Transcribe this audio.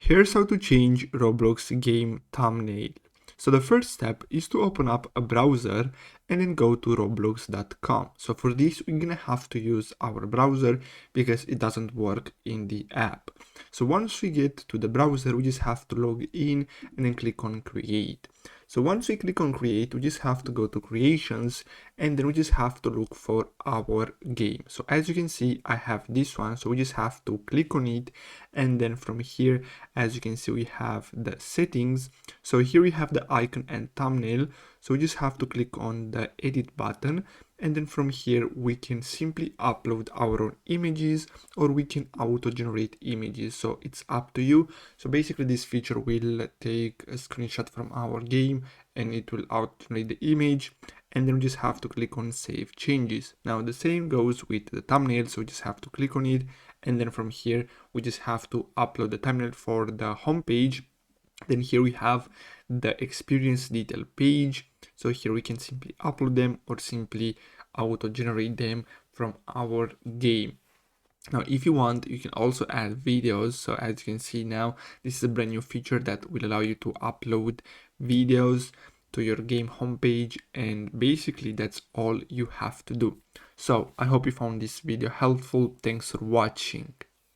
Here's how to change Roblox game thumbnail. So the first step is to open up a browser and then go to roblox.com. So for this, we're gonna have to use our browser because it doesn't work in the app. So once we get to the browser, we just have to log in and then click on create. So once we click on create, we just have to go to creations and then we just have to look for our game. So as you can see, I have this one. So we just have to click on it. And then from here, as you can see, we have the settings. So here we have the icon and thumbnail. So we just have to click on the edit button. And then from here, we can simply upload our own images or we can auto generate images. So it's up to you. So basically this feature will take a screenshot from our game and it will auto generate the image. And then we just have to click on save changes. Now the same goes with the thumbnail. So we just have to click on it. And then from here, we just have to upload the thumbnail for the home page. Then here we have the experience detail page. So here we can simply upload them or simply auto generate them from our game. Now, if you want, you can also add videos. So as you can see now, this is a brand new feature that will allow you to upload videos to your game homepage. And basically that's all you have to do. So I hope you found this video helpful. Thanks for watching.